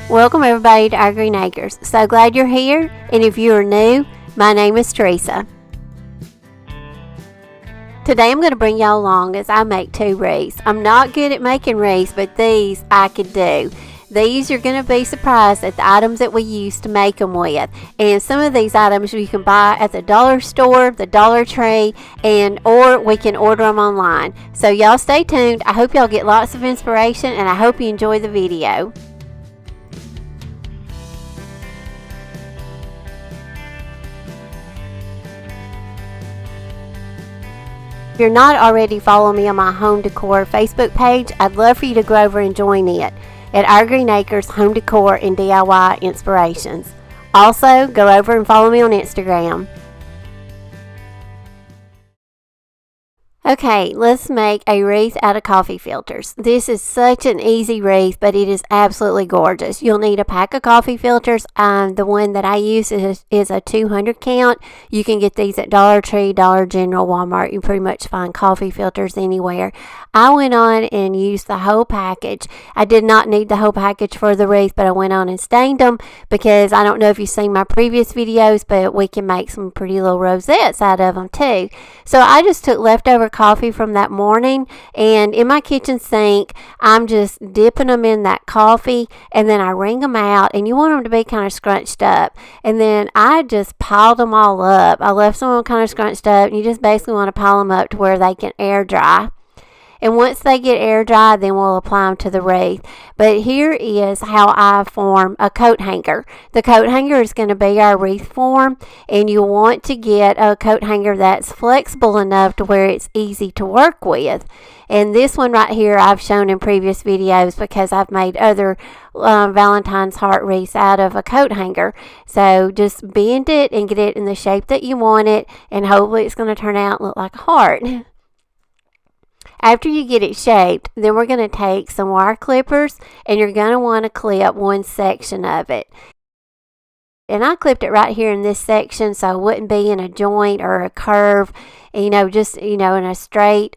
Welcome everybody to our Green Acres. So glad you're here, and if you are new, my name is Teresa. Today I'm going to bring y'all along as I make 2 wreaths. I'm not good at making wreaths, but these I could do. These you're going to be surprised at the items that we use to make them with. And some of these items you can buy at the dollar store, the Dollar Tree, or we can order them online. So y'all stay tuned. I hope y'all get lots of inspiration, and I hope you enjoy the video. If you're not already following me on my home decor Facebook page, I'd love for you to go over and join it at Our Green Acres Home Decor and DIY Inspirations. Also, go over and follow me on Instagram. Okay, let's make a wreath out of coffee filters. This is such an easy wreath, but it is absolutely gorgeous. You'll need a pack of coffee filters. The one that I use is a 200 count. You can get these at Dollar Tree, Dollar General, Walmart. You pretty much find coffee filters anywhere. I went on and used the whole package. I did not need the whole package for the wreath, but I went on and stained them because I don't know if you've seen my previous videos, but we can make some pretty little rosettes out of them too. So I just took leftover coffee from that morning, and in my kitchen sink I'm just dipping them in that coffee, and then I wring them out, and you want them to be kind of scrunched up, and then I just piled them all up. I left some of them kind of scrunched up, and you just basically want to pile them up to where they can air dry. And once they get air dry, then we'll apply them to the wreath. But here is how I form a coat hanger. The coat hanger is going to be our wreath form, and you want to get a coat hanger that's flexible enough to where it's easy to work with. And this one right here I've shown in previous videos because I've made other Valentine's heart wreaths out of a coat hanger. So just bend it and get it in the shape that you want it, and hopefully it's going to turn out and look like a heart. After you get it shaped, then we're going to take some wire clippers, and you're going to want to clip one section of it. And I clipped it right here in this section so it wouldn't be in a joint or a curve, just in a straight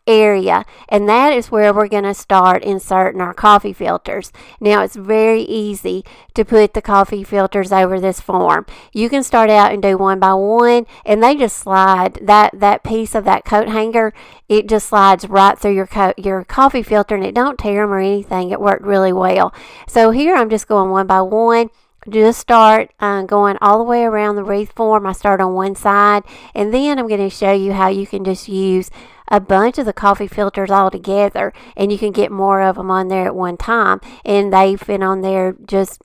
area. And that is where we're going to start inserting our coffee filters. Now it's very easy to put the coffee filters over this form. You can start out and do one by one, and they just slide. That piece of that coat hanger, it just slides right through your coffee filter, and it don't tear them or anything. It worked really well. So here I'm just going one by one. Just start going all the way around the wreath form. I start on one side, and then I'm going to show you how you can just use a bunch of the coffee filters all together, and you can get more of them on there at one time, and they fit on there just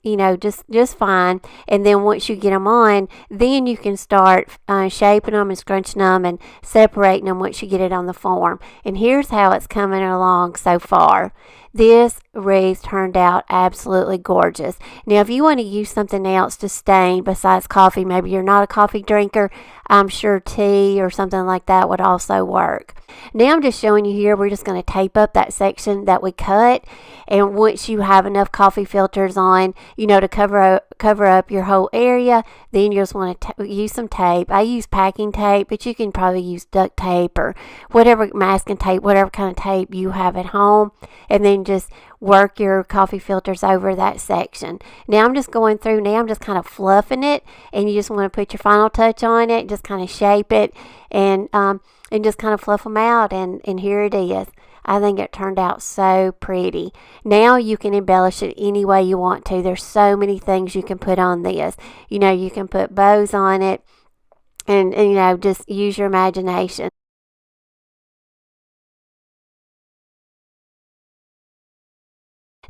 fine. And then once you get them on, then you can start shaping them and scrunching them and separating them once you get it on the form. And here's how it's coming along so far. This wreath turned out absolutely gorgeous. Now, if you want to use something else to stain besides coffee, maybe you're not a coffee drinker, I'm sure tea or something like that would also work. Now I'm just showing you here, we're just going to tape up that section that we cut. And once you have enough coffee filters on, to cover up your whole area, then you just want to use some tape. I use packing tape, but you can probably use duct tape or whatever, masking tape, whatever kind of tape you have at home. And then just work your coffee filters over that section. Now I'm just going through, now I'm just kind of fluffing it, and you just want to put your final touch on it, just kind of shape it, and just kind of fluff them out, and here it is. I think it turned out so pretty. Now you can embellish it any way you want to. There's so many things you can put on this. You can put bows on it, and just use your imagination.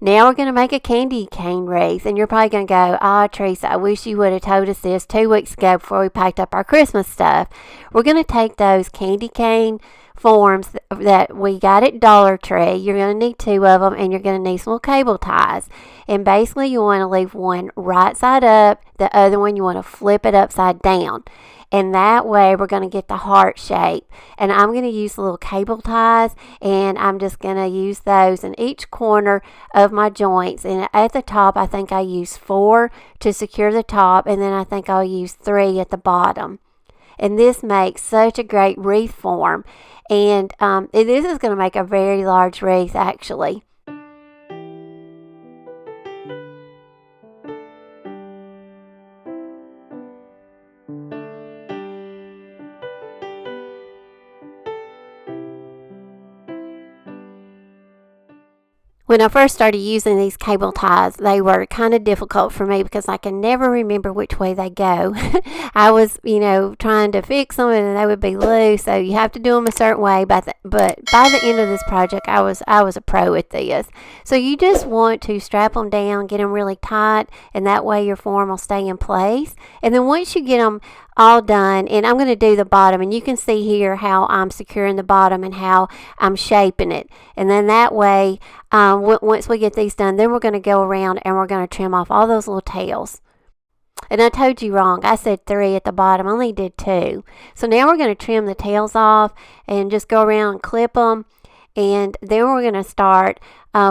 Now we're going to make a candy cane wreath, and you're probably going to go, Teresa, I wish you would have told us this 2 weeks ago before we packed up our Christmas stuff. We're going to take those candy cane forms that we got at Dollar Tree. You're going to need 2 of them, and you're going to need some little cable ties. And basically you want to leave one right side up, the other one you want to flip it upside down. And that way we're going to get the heart shape. And I'm going to use the little cable ties, and I'm just going to use those in each corner of my joints. And at the top, I think I use 4 to secure the top, and then I think I'll use 3 at the bottom. And this makes such a great wreath form. And this is going to make a very large wreath, actually. When I first started using these cable ties, they were kind of difficult for me because I can never remember which way they go. I was, trying to fix them and they would be loose, so you have to do them a certain way. But by the end of this project, I was a pro at this. So you just want to strap them down, get them really tight, and that way your form will stay in place. And then once you get them all done, and I'm going to do the bottom, and you can see here how I'm securing the bottom and how I'm shaping it. And then that way, once we get these done, then we're going to go around and we're going to trim off all those little tails. And I told you wrong. I said 3 at the bottom. I only did 2. So now we're going to trim the tails off and just go around and clip them. And then we're going to start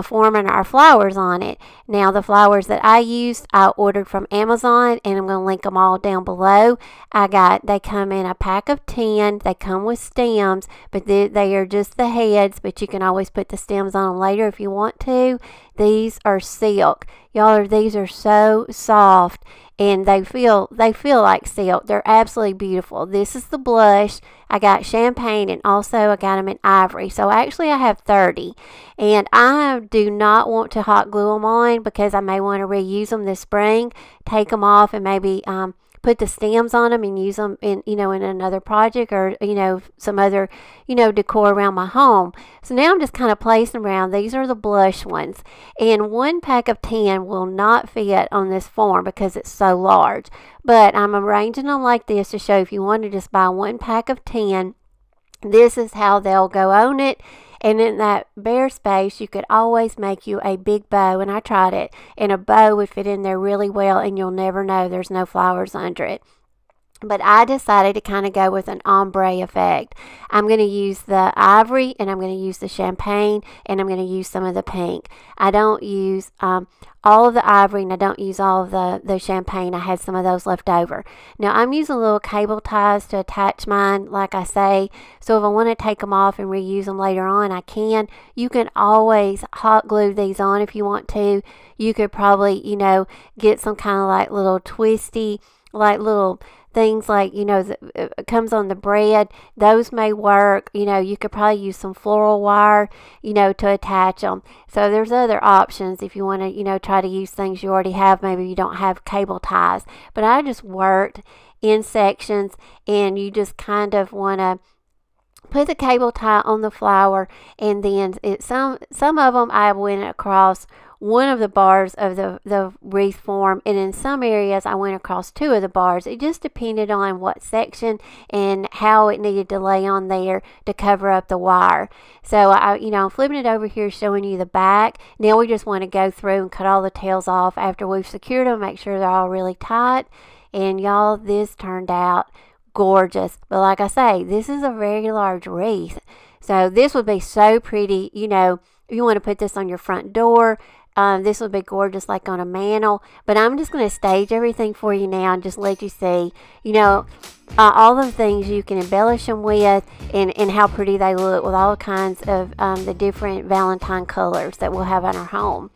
forming our flowers on it. Now, the flowers that I used, I ordered from Amazon, and I'm going to link them all down below. They come in a pack of 10. They come with stems, but they are just the heads, but you can always put the stems on them later if you want to. These are silk. Y'all, these are so soft, and they feel like silk. They're absolutely beautiful. This is the blush. I got champagne, and also I got them in ivory. So actually I have 30, and I do not want to hot glue them on because I may want to reuse them this spring. Take them off and maybe put the stems on them and use them in another project, or some other decor around my home. So now I'm just kind of placing around. These are the blush ones, and 1 pack of 10 will not fit on this form because it's so large, but I'm arranging them like this to show if you want to just buy 1 pack of 10, this is how they'll go on it. And in that bare space, you could always make you a big bow, and I tried it, and a bow would fit in there really well, and you'll never know there's no flowers under it. But I decided to kind of go with an ombre effect. I'm going to use the ivory, and I'm going to use the champagne, and I'm going to use some of the pink. I don't use all of the ivory, and I don't use all of the champagne. I had some of those left over. Now, I'm using little cable ties to attach mine, like I say. So if I want to take them off and reuse them later on, I can. You can always hot glue these on if you want to. You could probably, get some kind of like little twisty, like little things like, it comes on the bread. Those may work. You could probably use some floral wire, to attach them. So there's other options if you want to, try to use things you already have. Maybe you don't have cable ties. But I just worked in sections, and you just kind of want to put the cable tie on the flower, and then some of them I went across one of the bars of the wreath form, and in some areas I went across 2 of the bars. It just depended on what section and how it needed to lay on there to cover up the wire. So I'm flipping it over here showing you the back. Now we just want to go through and cut all the tails off after we've secured them, make sure they're all really tight. And y'all, this turned out gorgeous. But like I say, this is a very large wreath, so this would be so pretty. If you want to put this on your front door, this would be gorgeous, like on a mantle. But I'm just going to stage everything for you now and just let you see, all the things you can embellish them with, and how pretty they look with all kinds of the different Valentine colors that we'll have in our home.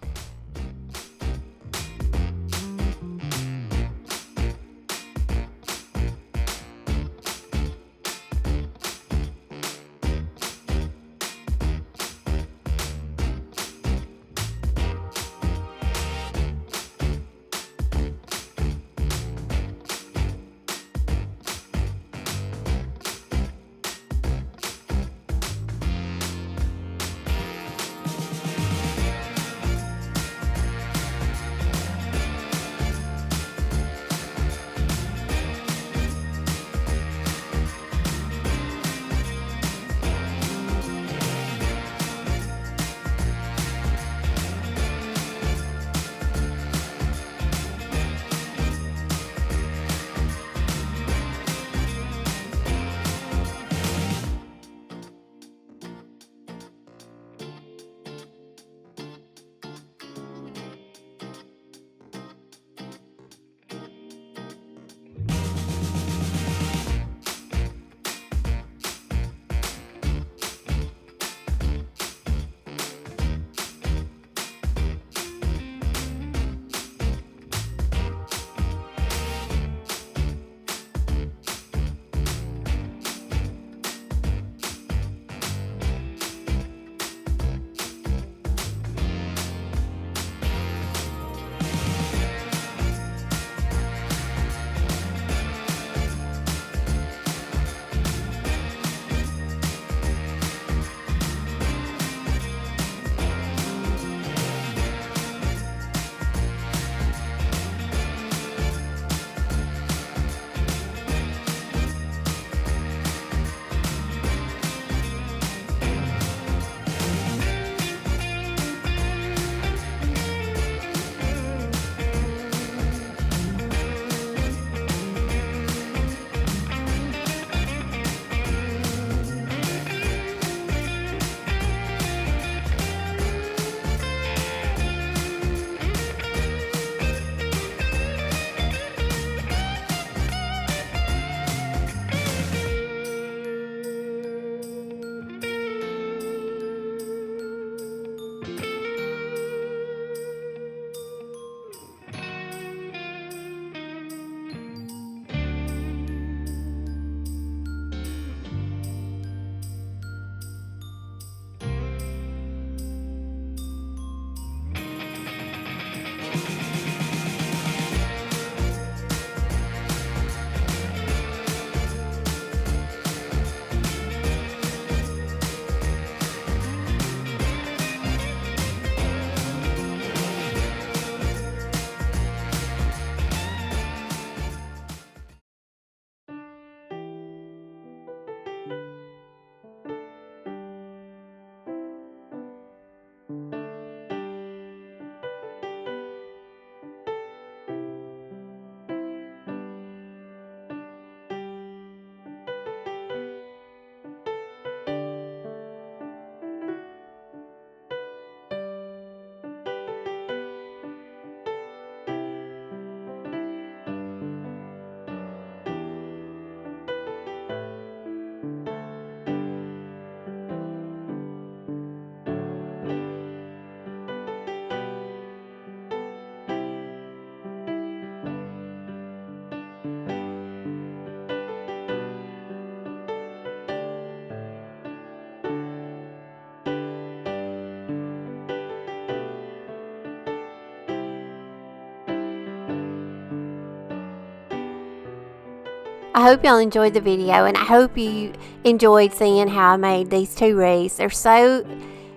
I hope y'all enjoyed the video, and I hope you enjoyed seeing how I made these 2 wreaths. They're so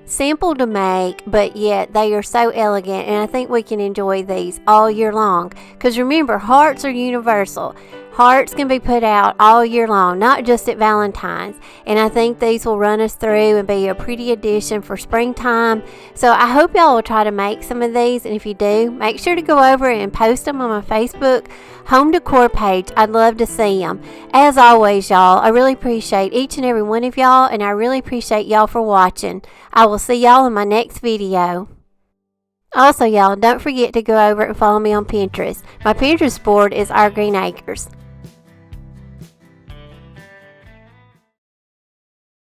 simple to make, but yet they are so elegant, and I think we can enjoy these all year long. Because remember, hearts are universal. Hearts can be put out all year long, not just at Valentine's. And I think these will run us through and be a pretty addition for springtime. So I hope y'all will try to make some of these. And if you do, make sure to go over and post them on my Facebook home decor page. I'd love to see them. As always, y'all, I really appreciate each and every one of y'all. And I really appreciate y'all for watching. I will see y'all in my next video. Also, y'all, don't forget to go over and follow me on Pinterest. My Pinterest board is Our Green Acres.